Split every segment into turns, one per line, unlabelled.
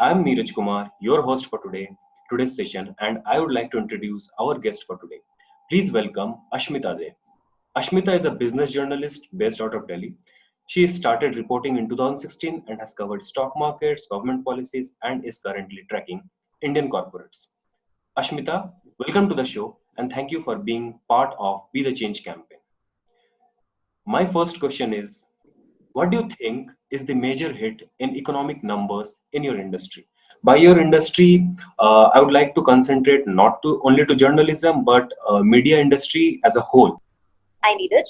I'm Neeraj Kumar, your host for today's session, and I would like to introduce our guest for today. Please welcome Ashmita De. Ashmita is a business journalist based out of Delhi. She started reporting in 2016 and has covered stock markets, government policies, and is currently tracking Indian corporates. Ashmita, welcome to the show, and thank you for being part of Be the Change campaign. My first question is, what do you think is the major hit in economic numbers in your industry? By your industry, I would like to concentrate not to only to journalism but media industry as a whole.
Hi, Neeraj.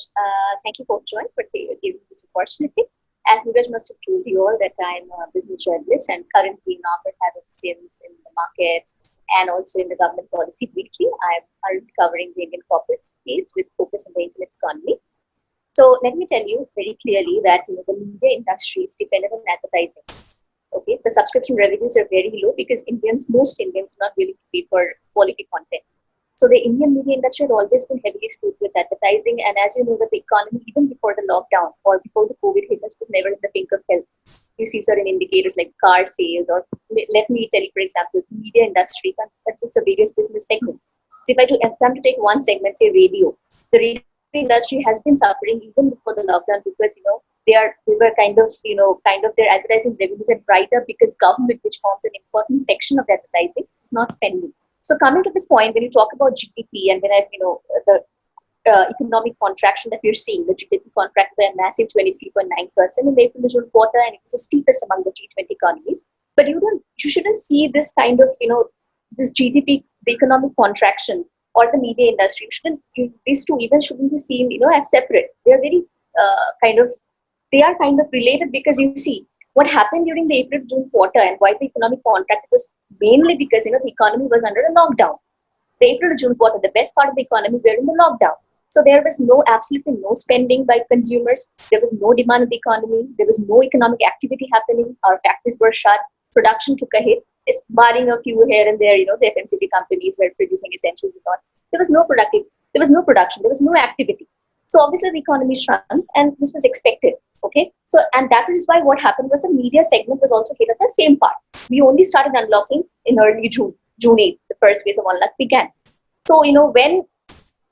Thank you for joining for giving this opportunity. As Neeraj must have told you all that I'm a business journalist and currently now having stints in the markets and also in the government policy weekly. I'm currently covering the Indian corporate space with focus on the internet economy. So let me tell you very clearly that the media industry is dependent on advertising. Okay, the subscription revenues are very low because most Indians, are not willing to pay for quality content. So the Indian media industry had always been heavily skewed towards advertising, and as you know, that the economy even before the lockdown or before the COVID hit us was never in the pink of health. You see certain indicators like car sales, or let me tell you, for example, the media industry consists of various business segments. So if I to attempt to take one segment, say radio, the radio industry has been suffering even before the lockdown because they were kind of their advertising revenues had dried up because government, which forms an important section of the advertising, is not spending. So coming to this point, when you talk about GDP and when the economic contraction that we're seeing, the GDP contracted by a massive 23.9% in the April to June quarter, and it was the steepest among the G20 economies. But you shouldn't see this kind of this GDP, the economic contraction, or the media industry. These two even shouldn't be seen as separate. They are very kind of they are kind of related because you see what happened during the April to June quarter and why the economic contract was mainly because the economy was under a lockdown. The April to June quarter, the best part of the economy, were in the lockdown. So there was absolutely no spending by consumers. There was no demand in the economy. There was no economic activity happening. Our factories were shut. Production took a hit. It's barring a few here and there, the FMCG companies were producing essentials and all. There was no productive. There was no production. There was no activity. So obviously the economy shrunk, and this was expected. Okay, so and that is why what happened was the media segment was also hit at the same part. We only started unlocking in early June 8th, the first phase of unlock began. So when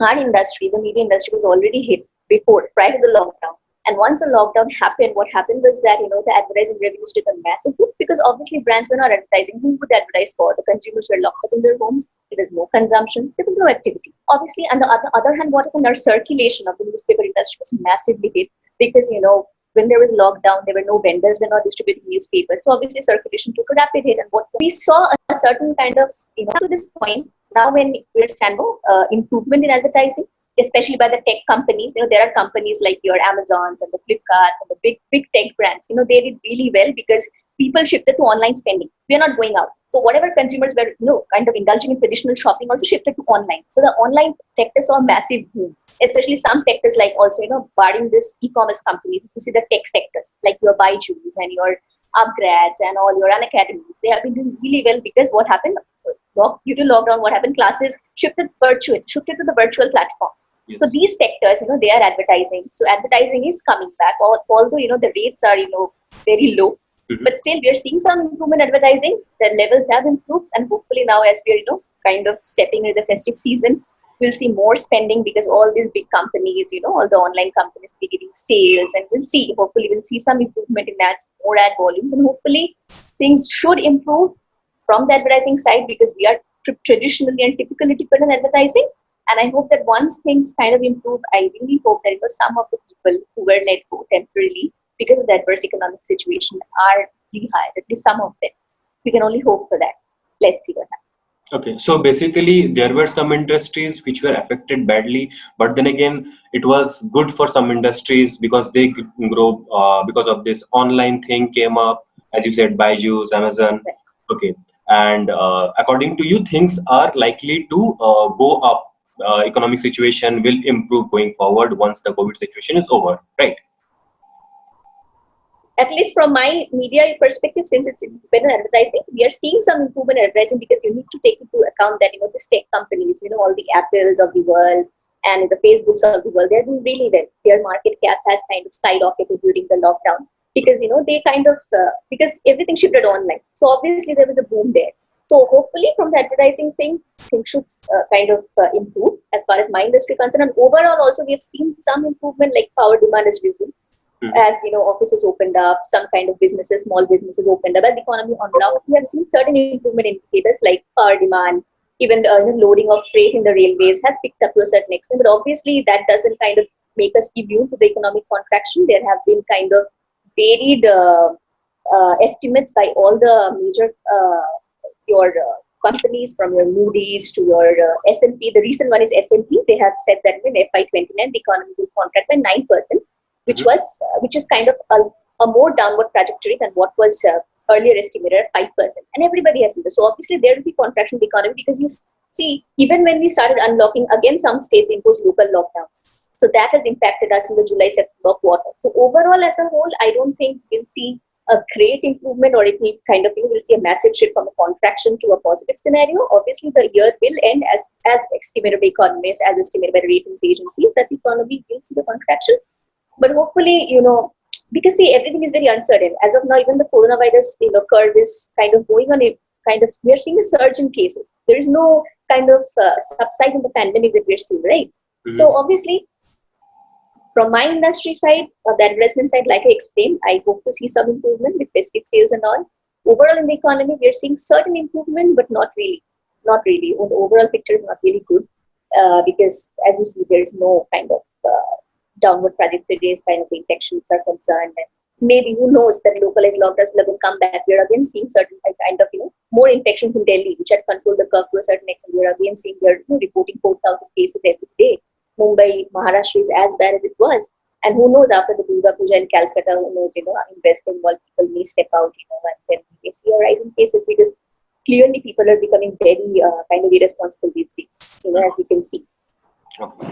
our industry, the media industry, was already hit before, prior to the lockdown. And once the lockdown happened, what happened was that the advertising revenues took a massive hit because obviously brands were not advertising. Who would advertise for? The consumers were locked up in their homes. There was no consumption. There was no activity. Obviously, on the other hand, what happened? Our circulation of the newspaper industry was massively hit because when there was lockdown, there were no vendors, were not distributing newspapers. So obviously circulation took a rapid hit. And what we saw a certain kind of, to this point, now when we're seeing improvement in advertising, especially by the tech companies, there are companies like your Amazons and the Flipkarts and the big tech brands, they did really well because people shifted to online spending. We're not going out. So whatever consumers were, kind of indulging in traditional shopping also shifted to online. So the online sector saw a massive boom, especially some sectors like also, barring this e-commerce companies. If you see the tech sectors like your Byju's and your upgrades and all your academies, they have been doing really well because what happened? Due to lockdown, what happened? Classes shifted to the virtual platform. Yes. So these sectors, they are advertising. So advertising is coming back, although the rates are very low. Mm-hmm. But still, we are seeing some improvement in advertising. The levels have improved, and hopefully now, as we are kind of stepping into the festive season, we'll see more spending because all these big companies, all the online companies will be giving sales, and hopefully we'll see some improvement in that, more ad volumes, and hopefully things should improve from the advertising side because we are traditionally and typically dependent on advertising. And I hope that once things kind of improve, I really hope that some of the people who were let go temporarily because of the adverse economic situation are rehired, at least some of them. We can only hope for that. Let's see what happens.
Okay, so basically there were some industries which were affected badly, but then again, it was good for some industries because they grow because of this online thing came up, as you said, Byju's, Amazon. Right. Okay, and according to you, things are likely to go up. Economic situation will improve going forward once the COVID situation is over, right?
At least from my media perspective, since it's independent advertising, we are seeing some improvement in advertising because you need to take into account that, these tech companies, all the Apples of the world and the Facebooks of the world, they're doing really well. Their market cap has kind of skyrocketed during the lockdown. because they kind of because everything shifted online. So obviously there was a boom there. So hopefully from the advertising thing, things should kind of improve as far as my industry concerned. And overall also we have seen some improvement, like power demand is risen
Mhm.
as offices opened up, some kind of businesses, small businesses opened up. As economy on now, we have seen certain improvement indicators like power demand, even loading of freight in the railways has picked up to a certain extent. But obviously, that doesn't kind of make us immune to the economic contraction. There have been kind of varied estimates by all the major your companies, from your Moody's to your S&P. The recent one is S&P. They have said that in FY29 the economy will contract by 9%,
Mhm.
which is kind of a more downward trajectory than what was earlier estimated at 5%. And everybody has seen this. So obviously there will be contraction of the economy, because you see, even when we started unlocking, again some states imposed local lockdowns. So that has impacted us in the July-September quarter. So overall, as a whole, I don't think we'll see a great improvement, or it will kind of, we'll see a massive shift from a contraction to a positive scenario. Obviously, the year will end as estimated by economists, as estimated by the rating agencies, that the economy will see the contraction. But hopefully, because see, everything is very uncertain as of now. Even the coronavirus curve is kind of going on a kind of, we are seeing a surge in cases. There is no kind of subside in the pandemic that we're seeing, right? So
Mhm.
obviously, from my industry side, the advertisement side, like I explained, I hope to see some improvement with festive sales and all. Overall in the economy, we are seeing certain improvement, but not really. Not really. The overall picture is not really good, because, as you see, there is no kind of downward trajectory as kind of the infections are concerned. And maybe who knows that localized lockdowns will again come back. We're again seeing certain kind of more infections in Delhi, which had controlled the curve to a certain extent. We're again seeing they're reporting 4,000 cases every day. Mumbai, Maharashtra is as bad as it was. And who knows, after the Durga Puja in Calcutta, who knows, in West Bengal, people may step out, and then we may see a rise in cases, because clearly people are becoming very kind of irresponsible these days, as you can see.
Okay.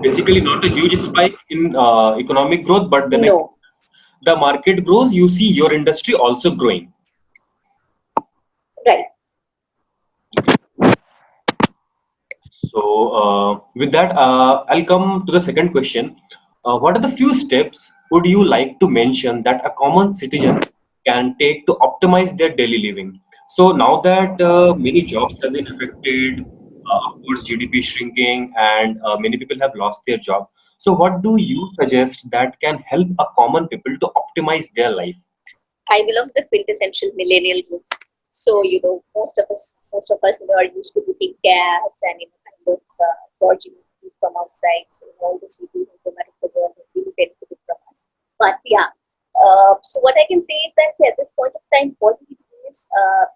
Basically, not a huge spike in economic growth, but then again,
No,
the market grows, you see your industry also growing.
right.
So, with that, I'll come to the second question. What are the few steps would you like to mention that a common citizen can take to optimize their daily living? So, now that many jobs have been affected, of course, GDP is shrinking, and many people have lost their job. So, what do you suggest that can help a common people to optimize their life?
I belong to the quintessential millennial group. So, most of us, are used to booking cabs and, kind of dodging food from outside. So, all this we do no matter the world has really benefited from us. But yeah, so what I can say is that, at this point of time, what we do is,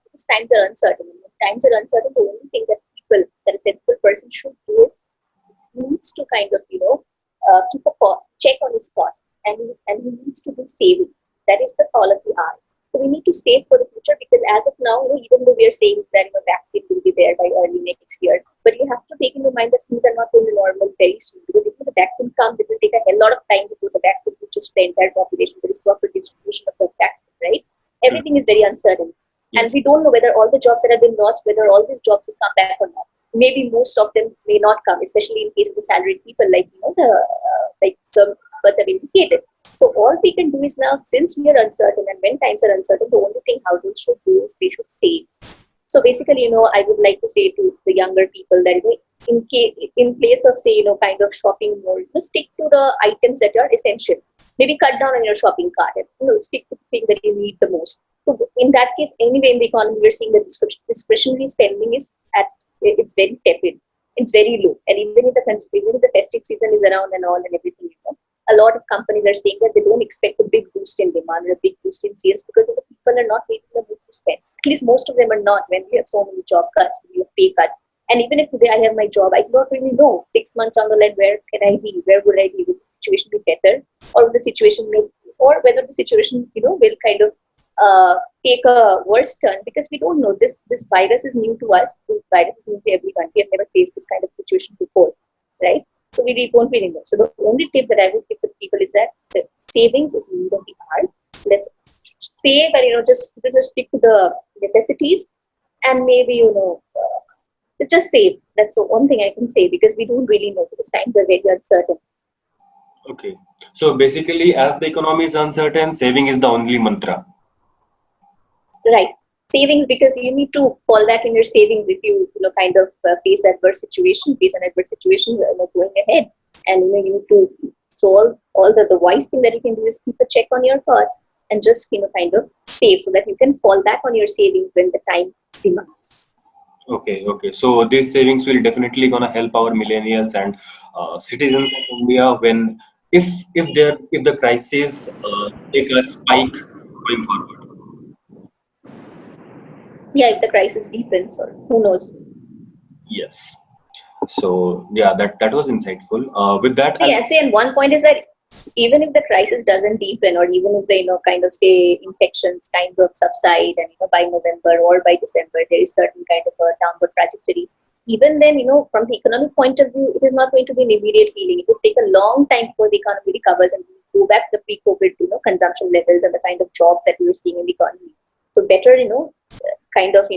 because times are uncertain. And when times are uncertain, the only thing that a sensible person should do is needs to kind of, keep a check on his cost, and he needs to do savings. That is the call of the hour. So we need to save for the future, because as of now, even though we are saying that vaccine will be there by early next year, but you have to take into mind that things are not going to normal very soon, because if the vaccine comes, it will take a hell lot of time before the vaccine reaches the entire population. There is proper distribution of the vaccine, right?
Mm.
Everything is very uncertain, and
Yes.
we don't know whether all the jobs that have been lost, whether all these jobs will come back or not. Maybe most of them may not come, especially in case of the salaried people, like the like some experts have indicated. So all we can do is now, since we are uncertain and when times are uncertain, the only thing households should do is they should save. So basically, I would like to say to the younger people that, in place of, say, kind of shopping more, stick to the items that are essential. Maybe cut down on your shopping cart and, stick to the thing that you need the most. So in that case, anyway, in the economy, we're seeing the discretionary spending is at, it's very tepid. It's very low. And even if the festive season is around and all and everything, a lot of companies are saying that they don't expect a big boost in demand or a big boost in sales, because the people are not making the move to spend. At least most of them are not, when we have so many job cuts, when we have pay cuts. And even if today I have my job, I do not really know 6 months down the line, where can I be? Where would I be? Will the situation be better? Or will the situation may, or whether the situation, will kind of take a worse turn, because we don't know. This virus is new to us. This virus is new to everyone. We have never faced this kind of situation before, right? So we won't really know. So the only tip that I would give to people is that the savings is need of the hour. Let's pay, but just stick to the necessities, and maybe just save. That's the one thing I can say, because we don't really know, because times are very uncertain.
Okay. So basically, as the economy is uncertain, saving is the only mantra.
Right. Savings, because you need to fall back in your savings if you kind of face an adverse situation going ahead. And, you need to, so all the wise thing that you can do is keep a check on your costs and just, kind of save so that you can fall back on your savings when the time demands.
Okay, okay. So these savings will definitely gonna help our millennials and citizens of India when if the crisis take a spike going forward.
Yeah, if the crisis deepens, or who knows.
Yes. So yeah, that was insightful. With that,
See, and one point is that even if the crisis doesn't deepen, or even if the kind of say infections kind of subside, and by November or by December there is certain kind of a downward trajectory. Even then, from the economic point of view, it is not going to be an immediate healing. It would take a long time before the economy recovers and we go back to the pre-COVID, consumption levels and the kind of jobs that we were seeing in the economy. So better, kind of,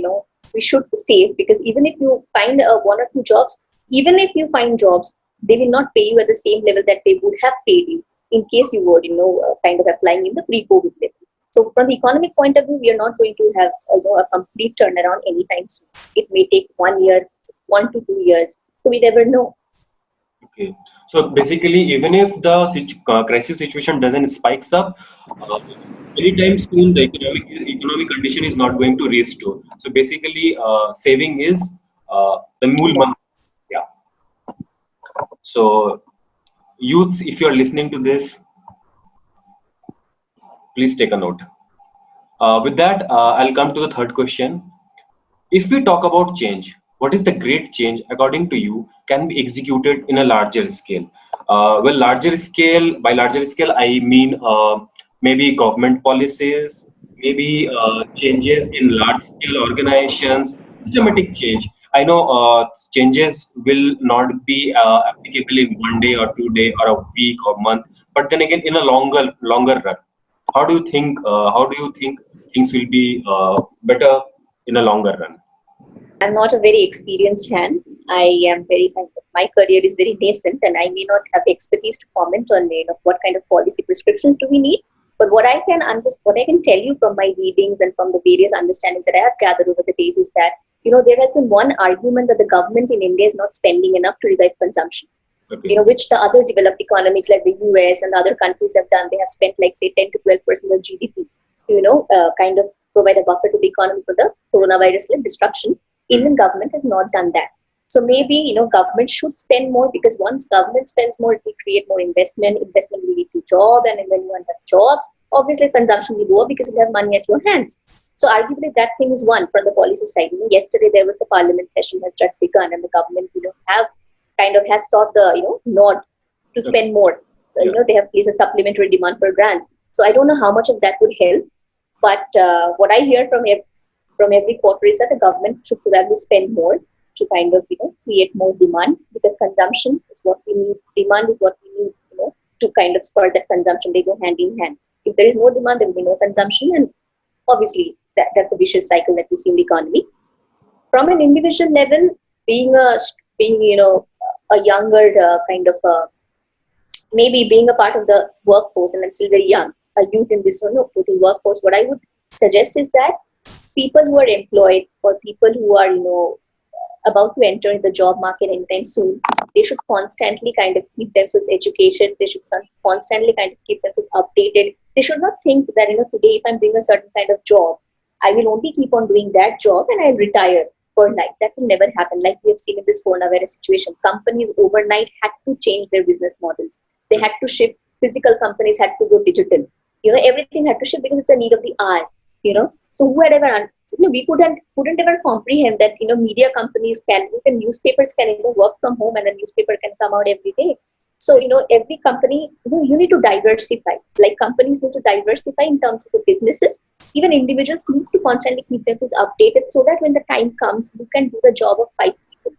we should save, because even if you find one or two jobs, even if you find jobs, they will not pay you at the same level that they would have paid you in case you were, kind of applying in the pre-COVID level. So from the economic point of view, we are not going to have a complete turnaround anytime soon. It may take 1 year, 1 to 2 years. So we never know.
okay. So basically, even if the crisis situation doesn't spikes up, uh, anytime soon the economic condition is not going to restore. So basically, saving is the mool
Yeah.
mantra. Yeah. So youths, if you are listening to this, please take a note. With that, I'll come to the third question. If we talk about change, what is the great change according to you can be executed in a larger scale? Well, larger scale, by larger scale, I mean maybe government policies, maybe changes in large scale organizations, systematic change. I know changes will not be applicable in 1 day or 2 day or a week or month, but then again, in a longer run, how do you think things will be better in a longer run?
I'm not a very experienced hand. I am very my career is very nascent, and I may not have expertise to comment on what kind of policy prescriptions do we need. But what I can tell you from my readings and from the various understandings that I have gathered over the days is that there has been one argument that the government in India is not spending enough to revive consumption.
Okay.
Which the other developed economies like the US and other countries have done. They have spent like say 10 to 12% of GDP to kind of provide a buffer to the economy for the coronavirus disruption.
Hmm.
Indian government has not done that. So maybe government should spend more, because once government spends more, it will create more investment. Investment will lead to job, and when you have jobs, obviously consumption will go up because you have money at your hands. So arguably that thing is one from the policy side. Yesterday there was the parliament session has just begun, and the government have kind of has sought the nod to
Okay.
spend more.
Yeah.
They have placed a supplementary demand for grants. So I don't know how much of that would help, but what I hear from every quarter is that the government should probably spend more to kind of create more demand, because consumption is what we need, demand is what we need to kind of spur that consumption. They go hand in hand. If there is no demand, there will be no consumption, and obviously that's a vicious cycle that we see in the economy. From an individual level, being a being a younger kind of maybe being a part of the workforce, and I'm still very young, a youth in this total workforce, what I would suggest is that people who are employed, or people who are about to enter the job market anytime soon, they should constantly kind of keep themselves educated. They should constantly kind of keep themselves updated. They should not think that today if I'm doing a certain kind of job, I will only keep on doing that job and I'll retire for life. That will never happen. Like we have seen in this coronavirus situation, companies overnight had to change their business models. They had to shift. Physical companies had to go digital. Everything had to shift because it's a need of the hour. So who had ever we couldn't ever comprehend that media companies can, even newspapers can work from home, and a newspaper can come out every day. So every company, you need to diversify. Like companies need to diversify in terms of the businesses. Even individuals need to constantly keep themselves updated, so that when the time comes, you can do the job of five people.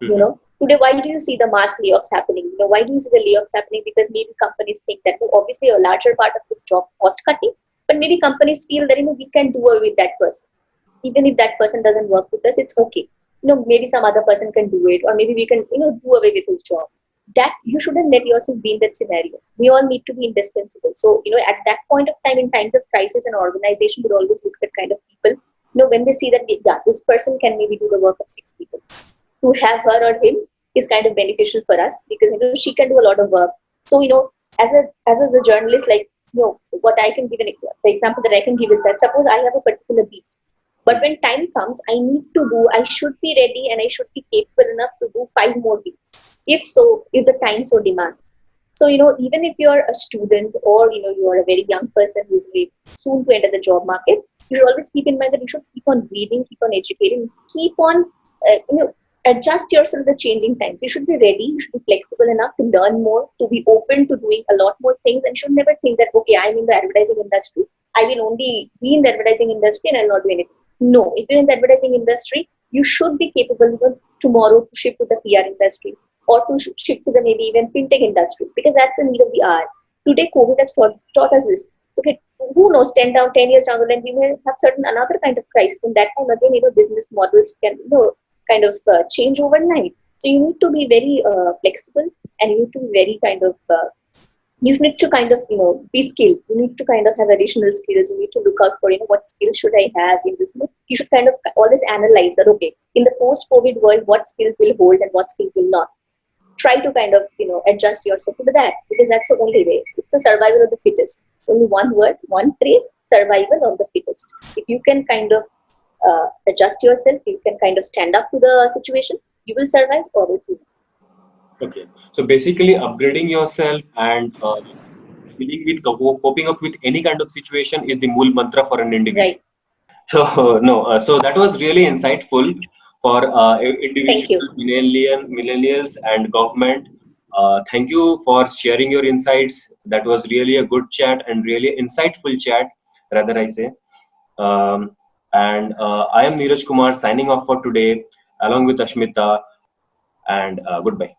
Mhm.
Today, why do you see the mass layoffs happening? Why do you see the layoffs happening? Because maybe companies think that obviously a larger part of this job cost cutting, but maybe companies feel that we can do away with that person. Even if that person doesn't work with us, it's okay. Maybe some other person can do it, or maybe we can do away with his job. that you shouldn't let yourself be in that scenario. We all need to be indispensable. So, at that point of time, in times of crisis, an organization would always look at kind of people, when they see that, yeah, this person can maybe do the work of six people. To have her or him is kind of beneficial for us because, she can do a lot of work. So, as a journalist, like, what I can give the example that I can give is that suppose I have a particular beat, but when time comes, I should be ready and I should be capable enough to do five more weeks. If the time so demands. So, even if you're a student or, you are a very young person who's soon to enter the job market, you should always keep in mind that you should keep on reading, keep on educating, keep on, adjust yourself to the changing times. You should be ready, you should be flexible enough to learn more, to be open to doing a lot more things, and should never think that, okay, I'm in the advertising industry. I will only be in the advertising industry and I'll not do anything. No, if you're in the advertising industry, you should be capable even tomorrow to shift to the PR industry or to shift to the maybe even fintech industry because that's the need of the hour. Today, COVID has taught us this. Okay, who knows, 10 years down the line, we may have certain another kind of crisis. And that time again, business models can, kind of change overnight. So you need to be very flexible and you need to be very kind of you need to kind of be skilled. You need to kind of have additional skills. You need to look out for what skills should I have in this. You should kind of always analyze that, okay, in the post COVID world, what skills will hold and what skills will not. Try to kind of adjust yourself to that because that's the only way. It's the survival of the fittest. It's only one word, one phrase: survival of the fittest. If you can kind of adjust yourself, you can kind of stand up to the situation, you will survive or else you
Okay, so basically upgrading yourself and dealing with coping up with any kind of situation is the mul mantra for an
won't.
individual.
Right.
So no, so that was really insightful for
Thank
individual
you.
millennials and government. Thank you for sharing your insights. That was really a good chat and really insightful chat, rather I say. And I am Neeraj Kumar signing off for today, along with Ashmita. And goodbye.